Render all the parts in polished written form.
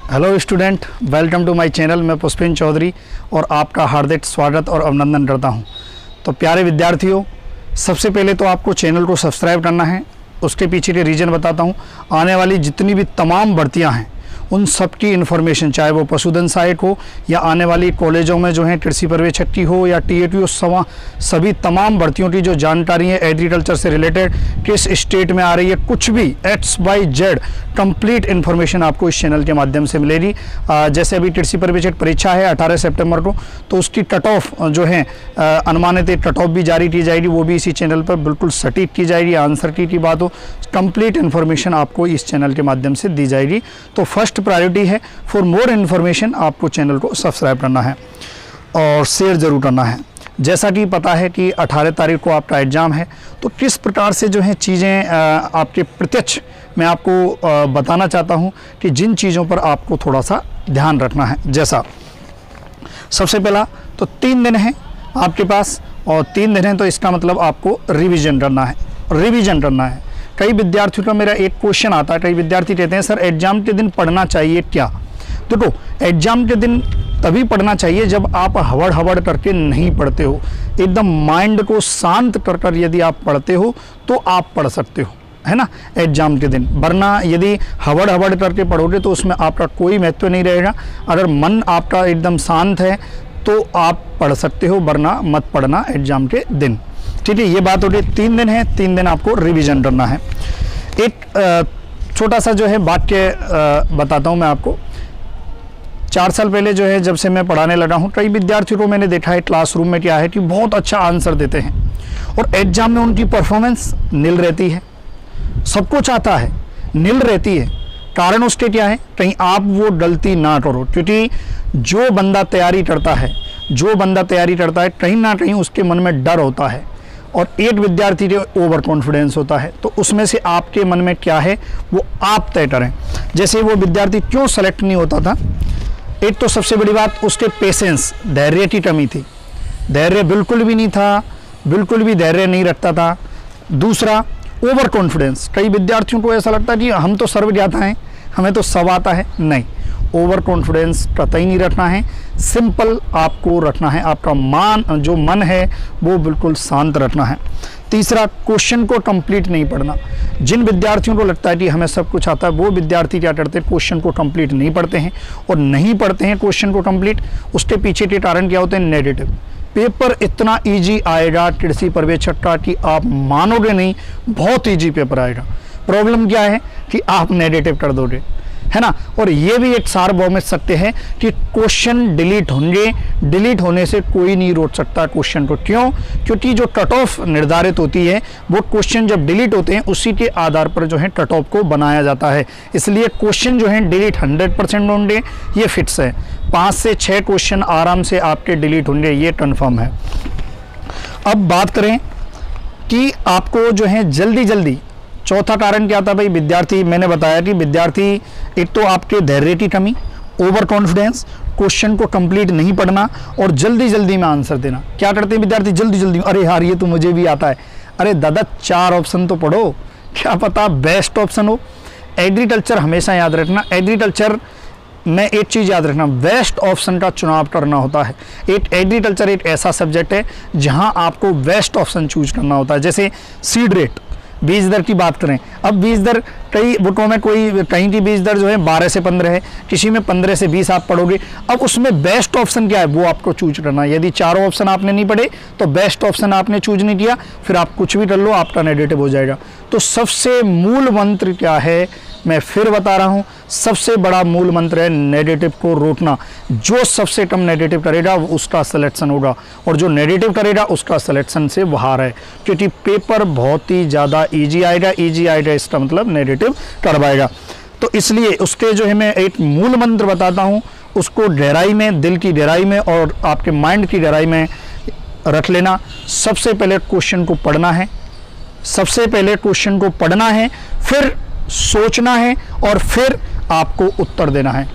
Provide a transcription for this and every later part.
Hello student, welcome to my channel. मैं पुष्पेंद्र चौधरी और आपका हार्दिक स्वागत और अभिनंदन करता हूं। तो प्यारे विद्यार्थियों, सबसे पहले तो आपको चैनल को सब्सक्राइब करना है। उसके पीछे के रीज़न बताता हूं। आने वाली जितनी भी तमाम भर्तियां हैं उन सब की इन्फॉर्मेशन, चाहे वो पशुधन सहायक हो या आने वाली कॉलेजों में जो है कृषि पर्यवेक्षक हो या TAT हो, सभी तमाम भर्तियों की जो जानकारी है एग्रीकल्चर से रिलेटेड, किस स्टेट में आ रही है, कुछ भी XYZ कंप्लीट इन्फॉर्मेशन आपको इस चैनल के माध्यम से मिलेगी। जैसे अभी कृषि पर्यवेक्षक परीक्षा है 18 सितंबर को, तो उसकी कट ऑफ जो है अनुमानित कट ऑफ भी जारी की जाएगी, वो भी इसी चैनल पर बिल्कुल सटीक की जाएगी। आंसर की बात हो, कंप्लीट इन्फॉर्मेशन आपको इस चैनल के माध्यम से दी जाएगी। तो फर्स्ट प्रायोरिटी है, फॉर मोर इन्फॉर्मेशन आपको चैनल को सब्सक्राइब करना है और शेयर जरूर करना है। जैसा कि पता है कि 18 तारीख को आपका एग्ज़ाम है, तो किस प्रकार से जो है चीज़ें आपके प्रत्यक्ष मैं आपको बताना चाहता हूं कि जिन चीज़ों पर आपको थोड़ा सा ध्यान रखना है। जैसा सबसे पहला तो 3 दिन है आपके पास, और 3 दिन है तो इसका मतलब आपको रिवीजन करना है। कई विद्यार्थियों का मेरा एक क्वेश्चन आता है, कई विद्यार्थी कहते हैं सर एग्जाम के दिन पढ़ना चाहिए क्या? देखो, एग्जाम के दिन तभी पढ़ना चाहिए जब आप हवड़ करके नहीं पढ़ते हो। एकदम माइंड को शांत कर यदि आप पढ़ते हो तो आप पढ़ सकते हो, है ना, एग्जाम के दिन। वरना यदि हवड़ करके पढ़ोगे तो उसमें आपका कोई महत्व नहीं रहेगा। अगर मन आपका एकदम शांत है तो आप पढ़ सकते हो, वरना मत पढ़ना एग्जाम के दिन। ठीक है, ये बात हो गई। 3 दिन है, 3 दिन आपको रिवीजन करना है। एक छोटा सा जो है वाक्य बताता हूँ मैं आपको। 4 साल पहले जो है जब से मैं पढ़ाने लगा हूँ, कई विद्यार्थियों को मैंने देखा है क्लासरूम में क्या है कि बहुत अच्छा आंसर देते हैं और एग्जाम में उनकी परफॉर्मेंस नील रहती है। सब कुछ आता है, नील रहती है। कारण उसके क्या है? कहीं आप वो गलती ना करो, क्योंकि जो बंदा तैयारी करता है कहीं ना कहीं उसके मन में डर होता है और एक विद्यार्थी के ओवर कॉन्फिडेंस होता है। तो उसमें से आपके मन में क्या है वो आप तय करें। जैसे वो विद्यार्थी क्यों सेलेक्ट नहीं होता था, एक तो सबसे बड़ी बात उसके पेशेंस, धैर्य की कमी थी। धैर्य बिल्कुल भी नहीं था, बिल्कुल भी धैर्य नहीं रखता था। दूसरा, ओवर कॉन्फिडेंस। कई विद्यार्थियों को ऐसा लगता है कि हम तो सर्वज्ञाता हैं, हमें तो सब आता है। नहीं, ओवर कॉन्फिडेंस कतई नहीं रखना है। सिंपल आपको रखना है, आपका जो मन है वो बिल्कुल शांत रखना है। तीसरा, क्वेश्चन को कंप्लीट नहीं पढ़ना। जिन विद्यार्थियों को लगता है कि हमें सब कुछ आता है, वो विद्यार्थी क्या करते हैं, क्वेश्चन को कंप्लीट नहीं पढ़ते हैं। और नहीं पढ़ते हैं क्वेश्चन को कंप्लीट, उसके पीछे के कारण क्या होते हैं, नेगेटिव। पेपर इतना इजी आएगा कृषि पर्यवेक्षक का कि आप मानोगे नहीं, बहुत इजी पेपर आएगा। प्रॉब्लम क्या है कि आप नेगेटिव कर दोगे, है ना। और ये भी एक सार्वभौमिक सत्य है कि क्वेश्चन डिलीट होंगे, डिलीट होने से कोई नहीं रोक सकता क्वेश्चन को। क्यों? क्योंकि जो कट ऑफ निर्धारित होती है वो क्वेश्चन जब डिलीट होते हैं उसी के आधार पर जो है कट ऑफ को बनाया जाता है। इसलिए क्वेश्चन जो है डिलीट 100% होंगे, ये फिक्स है। 5 से 6 क्वेश्चन आराम से आपके डिलीट होंगे, ये कन्फर्म है। अब बात करें कि आपको जो है जल्दी चौथा कारण क्या था भाई, विद्यार्थी, मैंने बताया कि विद्यार्थी एक तो आपके धैर्य की कमी, ओवर कॉन्फिडेंस, क्वेश्चन को कंप्लीट नहीं पढ़ना और जल्दी में आंसर देना। क्या करते हैं विद्यार्थी, जल्दी, अरे यार ये तो मुझे भी आता है। अरे दादा, 4 ऑप्शन तो पढ़ो, क्या पता बेस्ट ऑप्शन हो। एग्रीकल्चर हमेशा याद रखना, एग्रीकल्चर में एक चीज़ याद रखना, बेस्ट ऑप्शन का चुनाव करना होता है। एक एग्रीकल्चर एक ऐसा सब्जेक्ट है जहाँ आपको बेस्ट ऑप्शन चूज करना होता है। जैसे सीड रेट, बीज दर की बात करें, अब बीज दर कई बुकों में कहीं की बीज दर जो है 12 से 15 है, किसी में 15 से 20 आप पढ़ोगे। अब उसमें बेस्ट ऑप्शन क्या है वो आपको चूज करना है। यदि 4 ऑप्शन आपने नहीं पढ़े तो बेस्ट ऑप्शन आपने चूज नहीं किया, फिर आप कुछ भी कर लो, आपका नेगेटिव हो जाएगा। तो सबसे मूल मंत्र क्या है, मैं फिर बता रहा हूं, सबसे बड़ा मूल मंत्र है नेगेटिव को रोकना। जो सबसे कम नेगेटिव करेगा वो उसका सिलेक्शन होगा, और जो नेगेटिव करेगा उसका सिलेक्शन से बाहर है। क्योंकि पेपर बहुत ही ज़्यादा इजी आएगा इसका मतलब नेगेटिव करवाएगा। तो इसलिए उसके जो है मैं एक मूल मंत्र बताता हूँ, उसको गहराई में, दिल की गहराई में और आपके माइंड की गहराई में रख लेना। सबसे पहले क्वेश्चन को पढ़ना है, फिर सोचना है और फिर आपको उत्तर देना है।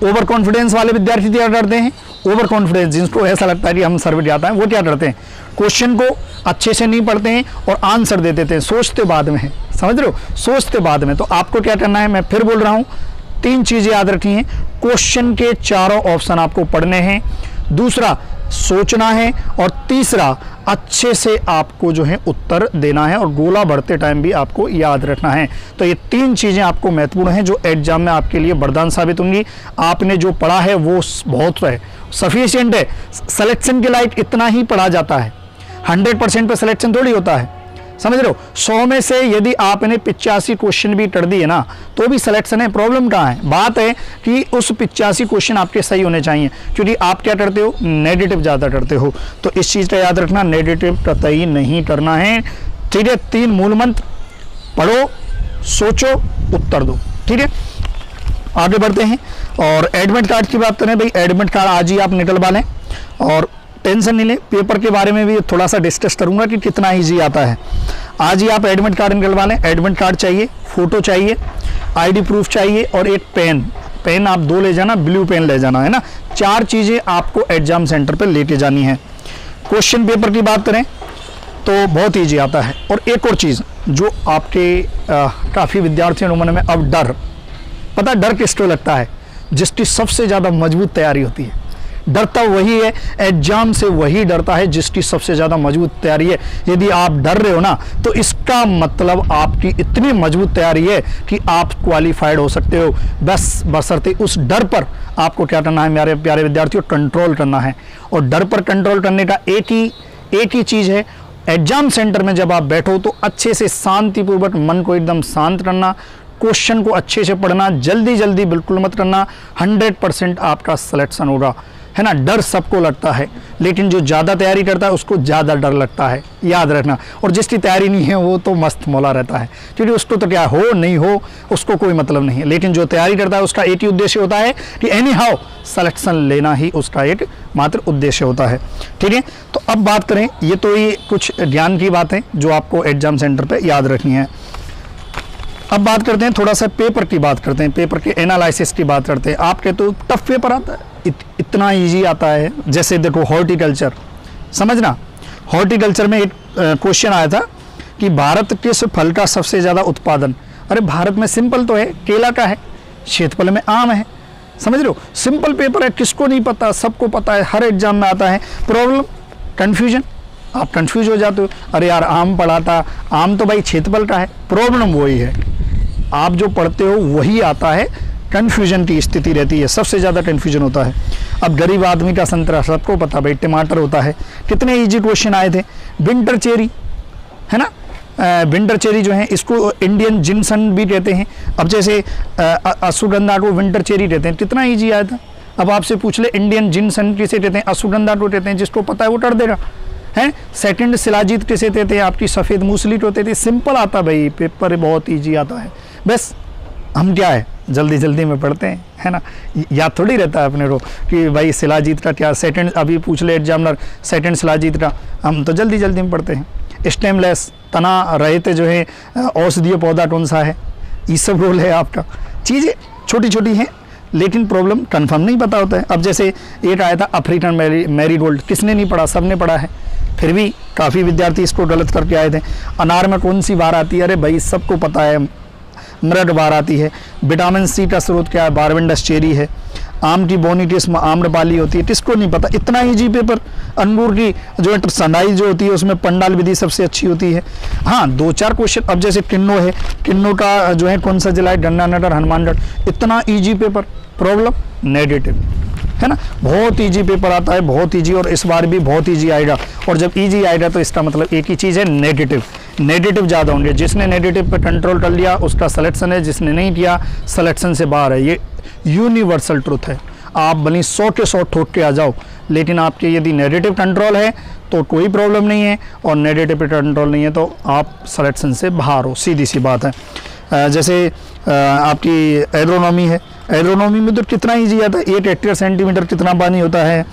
ओवर कॉन्फिडेंस वाले विद्यार्थी क्या करते हैं, ओवर कॉन्फिडेंस जिनको ऐसा लगता है कि हम सर्वज्ञाता हैं, वो क्या करते हैं, क्वेश्चन को अच्छे से नहीं पढ़ते हैं और आंसर दे देते हैं, सोचते बाद में है, समझ रहे हो, सोचते बाद में। तो आपको क्या करना है, मैं फिर बोल रहा हूँ, तीन चीजें याद रखनी है, क्वेश्चन के चारों ऑप्शन आपको पढ़ने हैं, दूसरा सोचना है, और तीसरा अच्छे से आपको जो है उत्तर देना है और गोला बढ़ते टाइम भी आपको याद रखना है। तो ये तीन चीज़ें आपको महत्वपूर्ण हैं जो एग्जाम में आपके लिए वरदान साबित होंगी। आपने जो पढ़ा है वो बहुत है, सफिशिएंट है। सिलेक्शन के लायक इतना ही पढ़ा जाता है, 100% पे सिलेक्शन थोड़ी होता है, समझ रहे हो। 100 में से यदि आपने 85 क्वेश्चन भी कर दिए ना तो भी सिलेक्शन है। प्रॉब्लम कहाँ है? बात है कि उस 85 क्वेश्चन आपके सही होने चाहिए, क्योंकि आप क्या करते हो, नेगेटिव ज़्यादा करते हो। तो इस चीज़ का याद रखना, नेगेटिव कतई नहीं करना है, ठीक है। 3 मूल मंत्र, पढ़ो, सोचो, उत्तर दो, ठीक है। आगे बढ़ते हैं और एडमिट कार्ड की बात करें। भाई एडमिट कार्ड आज ही आप निकलवा लें और टेंशन नहीं ले। पेपर के बारे में भी थोड़ा सा डिस्कस करूंगा कि कितना इजी आता है। आज ही आप एडमिट कार्ड निकलवा लें। एडमिट कार्ड चाहिए, फोटो चाहिए, आईडी प्रूफ चाहिए और एक पेन आप 2 ले जाना, ब्लू पेन ले जाना, है ना। 4 चीज़ें आपको एग्जाम सेंटर पे लेके जानी है। क्वेश्चन पेपर की बात करें तो बहुत ईजी आता है। और एक और चीज़ जो आपके काफ़ी विद्यार्थियों के मन में अब पता डर किसको लगता है? जिसकी सबसे ज़्यादा मजबूत तैयारी होती है। डरता वही है, एग्जाम से वही डरता है जिसकी सबसे ज़्यादा मजबूत तैयारी है। यदि आप डर रहे हो ना तो इसका मतलब आपकी इतनी मजबूत तैयारी है कि आप क्वालिफाइड हो सकते हो। बस बशर्ते उस डर पर आपको क्या करना है मेरे प्यारे विद्यार्थियों, कंट्रोल करना है। और डर पर कंट्रोल करने का एक ही चीज़ है, एग्जाम सेंटर में जब आप बैठो तो अच्छे से शांतिपूर्वक मन को एकदम शांत करना, क्वेश्चन को अच्छे से पढ़ना, जल्दी बिल्कुल मत करना। 100% आपका सिलेक्शन होगा, है ना। डर सबको लगता है, लेकिन जो ज़्यादा तैयारी करता है उसको ज़्यादा डर लगता है, याद रखना। और जिसकी तैयारी नहीं है वो तो मस्त मौला रहता है, क्योंकि उसको तो क्या हो नहीं हो उसको कोई मतलब नहीं है। लेकिन जो तैयारी करता है उसका एक ही उद्देश्य होता है कि एनी हाउ सिलेक्शन लेना ही उसका एक मात्र उद्देश्य होता है, ठीक है। तो अब बात करें, ये तो ये कुछ ज्ञान की बात है जो आपको एग्जाम सेंटर पर याद रखनी है। अब बात करते हैं थोड़ा सा पेपर की बात करते हैं, पेपर के एनालिसिस की बात करते हैं। आपके तो टफ पेपर आता है, इतना इजी आता है। जैसे देखो हॉर्टिकल्चर, समझना, हॉर्टिकल्चर में एक क्वेश्चन आया था कि भारत किस फल का सबसे ज़्यादा उत्पादन। अरे भारत में सिंपल तो है, केला का है, क्षेत्रफल में आम है, समझ रहे हो। सिंपल पेपर है, किसको नहीं पता, सबको पता है, हर एग्जाम में आता है। प्रॉब्लम कन्फ्यूजन, आप कंफ्यूज हो जाते हो, अरे यार आम पढ़ा था, आम तो भाई क्षेत्रफल का है। प्रॉब्लम वही है, आप जो पढ़ते हो वही आता है, कन्फ्यूजन की स्थिति रहती है, सबसे ज़्यादा कन्फ्यूजन होता है। अब गरीब आदमी का संतरा सबको पता, भाई टमाटर होता है। कितने इजी क्वेश्चन आए थे। विंटर चेरी, है ना, विंटर चेरी जो है इसको इंडियन जिनसन भी कहते हैं। अब जैसे अश्वगंधा को विंटर चेरी कहते हैं, कितना ईजी आया था। अब आपसे पूछ ले इंडियन जिनसन किसे कहते हैं, अश्वगंधा को कहते हैं, जिसको पता है वो कर देगा, है। सेकंड शिलाजीत किसे कहते हैं, आपकी सफ़ेद मूसली को कहते हैं। सिंपल आता भाई, पेपर बहुत ईजी आता है। बस हम क्या है जल्दी में पढ़ते हैं, है ना। याद थोड़ी रहता है अपने को कि भाई शिलाजीत का क्या, सेकंड अभी पूछ ले एग्जामिनर सेकंड शिलाजीत का, हम तो जल्दी में पढ़ते हैं। स्टेमलेस, तना रहित जो है औषधीय पौधा कौन सा है, ये सब रोल है आपका। चीज़ें छोटी हैं लेकिन प्रॉब्लम कंफर्म नहीं पता होता है। अब जैसे एक आया था अफ्रीकन मैरीगोल्ड, किसने नहीं पढ़ा, सबने पढ़ा है, फिर भी काफ़ी विद्यार्थी इसको गलत करके आए थे। अनार में कौन सी बार आती है, अरे भाई सबको पता है, मृग बार आती है। विटामिन सी का स्रोत क्या है, बारवेंडस चेरी है। आम की बोनी किस्म आम्रपाली होती है, किसको नहीं पता, इतना ईजी पेपर। अंगूर की जो है सनाई जो होती है उसमें पंडाल विधि सबसे अच्छी होती है। हाँ 2-4 क्वेश्चन, अब जैसे किन्नो है, किन्नो का जो है कौन सा जिला है, गंगानगर, हनुमानगढ़, इतना ईजी पेपर। प्रॉब्लम नेगेटिव, है ना, बहुत इजी पेपर आता है, बहुत इजी। और इस बार भी बहुत इजी आएगा। और जब इजी आएगा तो इसका मतलब एक ही चीज़ है, नेगेटिव ज़्यादा होंगे। जिसने नेगेटिव पे कंट्रोल कर लिया उसका सिलेक्शन है, जिसने नहीं किया सिलेक्शन से बाहर है। ये यूनिवर्सल ट्रुथ है। आप भले 100 के 100 ठोक के आ जाओ, लेकिन आपके यदि नेगेटिव कंट्रोल है तो कोई प्रॉब्लम नहीं है, और नेगेटिव पे कंट्रोल नहीं है तो आप सिलेक्शन से बाहर हो, सीधी सी बात है। जैसे आपकी एग्रोनॉमी है, एग्रोनॉमी में तो कितना ईजी आता है। 1 हेक्टेयर सेंटीमीटर कितना पानी होता है,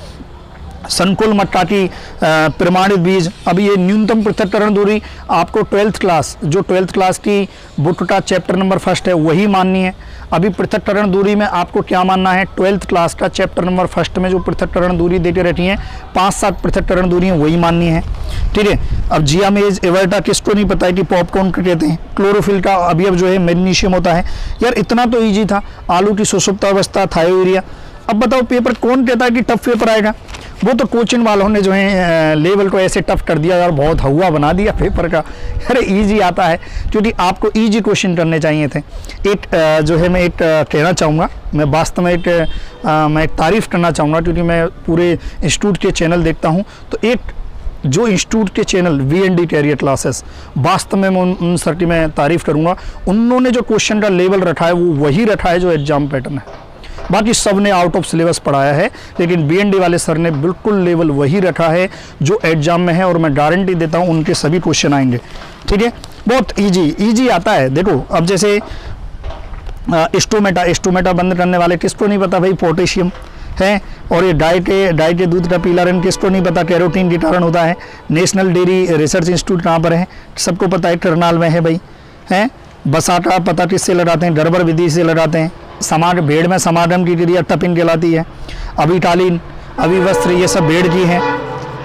संकुल मट्टा की प्रमाणित बीज। अब ये न्यूनतम पृथक्करण दूरी आपको 12th क्लास, जो 12th क्लास की बुटका चैप्टर नंबर 1 है वही माननी है। अभी पृथक्करण दूरी में आपको क्या मानना है, 12th क्लास का चैप्टर नंबर 1 में जो पृथक्करण दूरी देती रहती हैं 5-7 पृथक्करण दूरी वही माननी है। ठीक है। अब जियामेज एवर्टा किसको नहीं पता है कि पॉपकॉर्न को कहते हैं। क्लोरोफिल का अवयव जो है मैग्नीशियम होता है। यार इतना तो ईजी था। आलू की सुषुप्तावस्था, थायोरिया। अब बताओ पेपर कौन कहता है कि टफ पेपर आएगा। वो तो कोचिंग वालों ने जो है लेवल को ऐसे टफ कर दिया और बहुत हवा बना दिया पेपर का। अरे इजी आता है, क्योंकि आपको इजी क्वेश्चन करने चाहिए थे। एक जो है मैं एक कहना चाहूँगा, मैं वास्तव में मैं एक तारीफ़ करना चाहूँगा, क्योंकि मैं पूरे इंस्टीट्यूट के चैनल देखता हूँ। तो एक जो इंस्टीट्यूट के चैनल VND कैरियर क्लासेस, वास्तव में मैं उन सर की मैं तारीफ़ करूँगा। उन्होंने जो क्वेश्चन का लेवल रखा है वो वही रखा है जो एग्जाम पैटर्न है। बाकी सब ने आउट ऑफ सिलेबस पढ़ाया है, लेकिन BND वाले सर ने बिल्कुल लेवल वही रखा है जो एग्जाम में है, और मैं गारंटी देता हूँ उनके सभी क्वेश्चन आएंगे। ठीक है, बहुत इजी आता है। देखो अब जैसे स्टोमेटा बंद करने वाले किसको नहीं पता भाई, पोटेशियम है। और ये डाइट के दूध का पीला रंग किसको नहीं पता, कैरोटीन के कारण होता है। नेशनल डेयरी रिसर्च इंस्टीट्यूट कहाँ पर है, सबको पता है, करनाल में है भाई, है। बसाटा पता किससे लगाते हैं, गड़बड़ विधि से लगाते हैं। भेड़ में समागम की क्रिया टपिंग कहलाती है। अभिकालीन, अभिवस्त्र, ये सब भेड़ की हैं।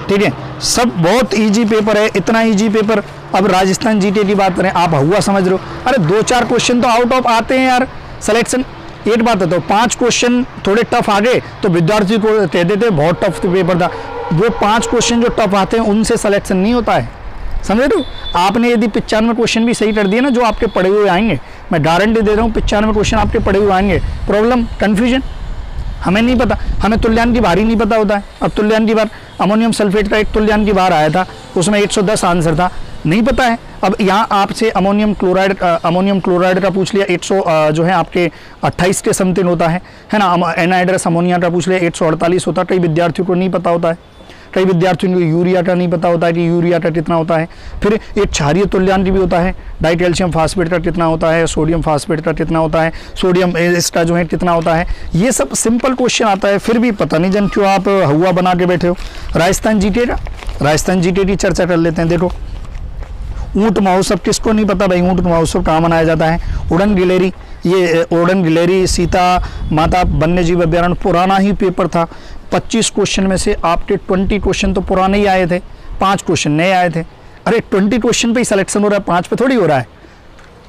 ठीक है, सब बहुत इजी पेपर है, इतना इजी पेपर। अब राजस्थान जीके की बात करें, आप हुआ समझ रहे हो। अरे 2-4 क्वेश्चन तो आउट ऑफ आते हैं यार, सिलेक्शन। एक बात है तो 5 क्वेश्चन थोड़े टफ आ गए तो विद्यार्थी को कह देते बहुत टफ पेपर था। वो 5 क्वेश्चन जो टफ आते हैं उनसे सिलेक्शन नहीं होता है, समझ रहे हो। आपने यदि 95 क्वेश्चन भी सही कर दिए ना, जो आपके पढ़े हुए आएंगे, मैं गारंटी दे रहा हूँ 95 क्वेश्चन आपके पढ़े हुए आएंगे। प्रॉब्लम कन्फ्यूजन, हमें नहीं पता, हमें तुल्यांक की बार ही नहीं पता होता है। अब तुल्यांक की बार, अमोनियम सल्फेट का एक तुल्यांक की बार आया था, उसमें 110 आंसर था, नहीं पता है। अब यहाँ आपसे अमोनियम क्लोराइड का पूछ लिया, 100 जो है आपके 28 के समथिंग होता है ना। एनहाइड्रस अमोनिया का पूछ लिया, 148 होता है। कई विद्यार्थियों को नहीं पता होता है, कई विद्यार्थियों को यूरिया का नहीं पता होता है कि यूरिया का कितना होता है। फिर एक क्षारीय तुल्यांक भी होता है, डाइकैल्शियम फास्फेट का कितना होता है, सोडियम फास्फेट का कितना होता है, सोडियम इसका जो है कितना होता है। ये सब सिंपल क्वेश्चन आता है, फिर भी पता नहीं जन क्यों आप हुआ बना के बैठे हो। राजस्थान जीके की चर्चा कर लेते हैं। देखो ऊँट महोत्सव किसको नहीं पता भाई, ऊँट महोत्सव कहाँ मनाया जाता है। उड़न गिलेरी, ये उड़न गिलेरी सीता माता वन्य जीव अभ्यारण्य पुराना ही पेपर था। 25 क्वेश्चन में से आपके 20 क्वेश्चन तो पुराने ही आए थे, 5 क्वेश्चन नए आए थे। अरे 20 क्वेश्चन पे ही सिलेक्शन हो रहा है, 5 पे थोड़ी हो रहा है।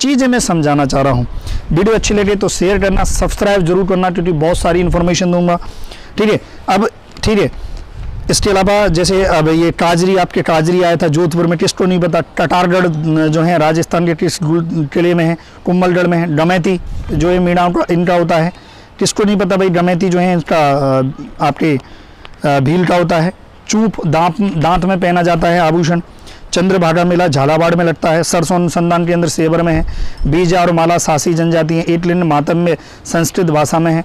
चीज़ें मैं समझाना चाह रहा हूँ। वीडियो अच्छी लगे तो शेयर करना, सब्सक्राइब जरूर करना, क्योंकि बहुत सारी इन्फॉर्मेशन दूंगा। ठीक है, अब ठीक है, इसके अलावा जैसे अब ये काजरी, आपके काजरी आया था जोधपुर में, किसको नहीं पता। टटारगढ़ जो है राजस्थान के किस किले में है, कुंभलगढ़ में है। डमैती जो है मीणा इनका होता है, किसको नहीं पता भाई। डमैती जो है इसका आपके भील का होता है। चूप दांत में पहना जाता है आभूषण। चंद्रभागा मेला झालावाड़ में लगता है। सरसों अनुसंधान केंद्र सेवर में है। बीजा और माला सासी जनजाति है। एकलिन मातम में संस्कृत भाषा में है।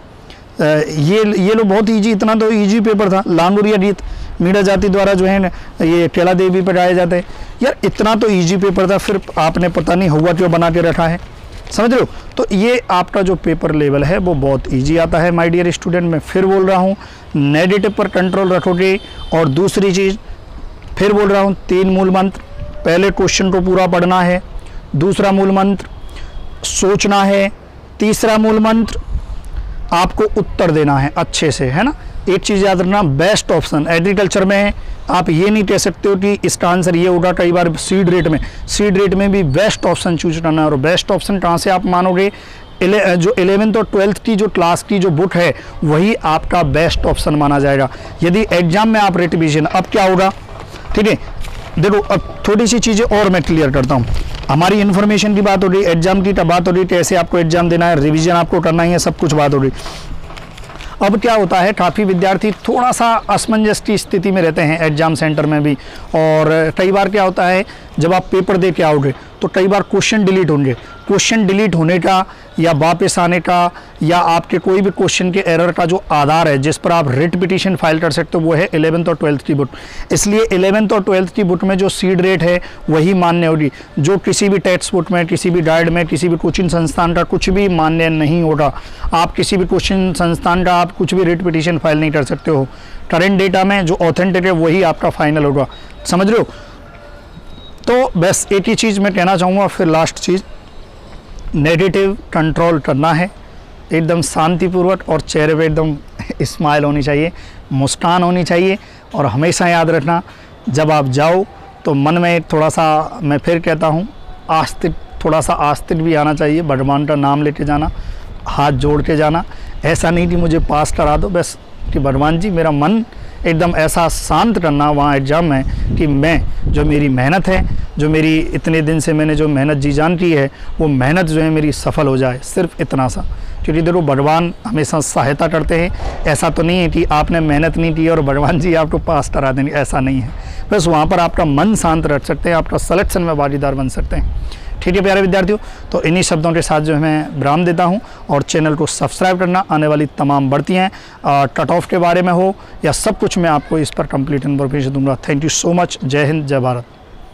ये लो बहुत इजी, इतना तो इजी पेपर था। लांगुरिया गीत मीणा जाति द्वारा जो है ये केला देवी पर गाया जाता है। यार इतना तो इजी पेपर था, फिर आपने पता नहीं हुआ क्यों बना के रखा है, समझ रहे हो। तो ये आपका जो पेपर लेवल है वो बहुत इजी आता है माय डियर स्टूडेंट। मैं फिर बोल रहा हूँ, नेगेटिव पर कंट्रोल रखोगे। और दूसरी चीज़ फिर बोल रहा हूँ, 3 मूल मंत्र। पहले क्वेश्चन को पूरा पढ़ना है, दूसरा मूल मंत्र सोचना है, तीसरा मूल मंत्र आपको उत्तर देना है अच्छे से, है ना। एक चीज़ याद रखना, बेस्ट ऑप्शन एग्रीकल्चर में है। आप ये नहीं कह सकते हो कि इसका आंसर ये होगा। कई बार सीड रेट में भी बेस्ट ऑप्शन चूज करना है। और बेस्ट ऑप्शन कहाँ से आप मानोगे, जो 11th और 12th की जो क्लास की जो बुक है वही आपका बेस्ट ऑप्शन माना जाएगा। यदि एग्जाम में आप रिविजन, अब क्या होगा, ठीक है। देखो अब थोड़ी सी चीज़ें और मैं क्लियर करता हूँ। हमारी इन्फॉर्मेशन की बात हो रही, एग्जाम की बात हो रही, कैसे आपको एग्जाम देना है, रिवीजन आपको करना ही है, सब कुछ बात हो रही। अब क्या होता है, काफ़ी विद्यार्थी थोड़ा सा असमंजस की स्थिति में रहते हैं एग्जाम सेंटर में भी। और कई बार क्या होता है, जब आप पेपर दे के आओगे तो कई बार क्वेश्चन डिलीट होंगे। क्वेश्चन डिलीट होने का या वापस आने का या आपके कोई भी क्वेश्चन के एरर का जो आधार है जिस पर आप रिट पिटीशन फाइल कर सकते हो वो है 11th और 12th की बुक। इसलिए 11th और 12th की बुक में जो सीड रेट है वही मान्य होगी। जो किसी भी टेक्स्ट बुक में, किसी भी गाइड में, किसी भी कोचिंग संस्थान का कुछ भी मान्य नहीं होगा। आप किसी भी कोचिंग संस्थान का आप कुछ भी रिट पिटीशन फाइल नहीं कर सकते हो। करेंट डेटा में जो ऑथेंटिक है वही आपका फाइनल होगा। समझ रहे हो? तो बस एक ही चीज़ मैं कहना चाहूँगा, फिर लास्ट चीज़, नेगेटिव कंट्रोल करना है एकदम शांतिपूर्वक और चेहरे पे एकदम स्माइल होनी चाहिए, मुस्कान होनी चाहिए। और हमेशा याद रखना जब आप जाओ तो मन में थोड़ा सा, मैं फिर कहता हूँ, आस्तिक, थोड़ा सा आस्तिक भी आना चाहिए। भगवान का नाम लेके जाना, हाथ जोड़ के जाना। ऐसा नहीं कि मुझे पास करा दो, बस कि भगवान जी मेरा मन एकदम ऐसा शांत करना वहाँ एग्ज़ाम में कि मैं जो मेरी मेहनत है, जो मेरी इतने दिन से मैंने जो मेहनत जी जान की है, वो मेहनत जो है मेरी सफल हो जाए, सिर्फ इतना सा। क्योंकि देखो भगवान हमेशा सहायता करते हैं। ऐसा तो नहीं है कि आपने मेहनत नहीं की और भगवान जी आपको पास करा देंगे, ऐसा नहीं है। बस वहाँ पर आपका मन शांत रख सकते हैं, आपका सिलेक्शन में भागीदार बन सकते हैं। ठीक है प्यारे विद्यार्थियों, तो इन्हीं शब्दों के साथ जो है मैं विराम देता हूं और चैनल को सब्सक्राइब करना। आने वाली तमाम बढ़तियाँ कट ऑफ के बारे में हो या सब कुछ मैं आपको इस पर कंप्लीट इन्फॉर्मेशन दूंगा। Thank you so much. जय हिंद, जय भारत।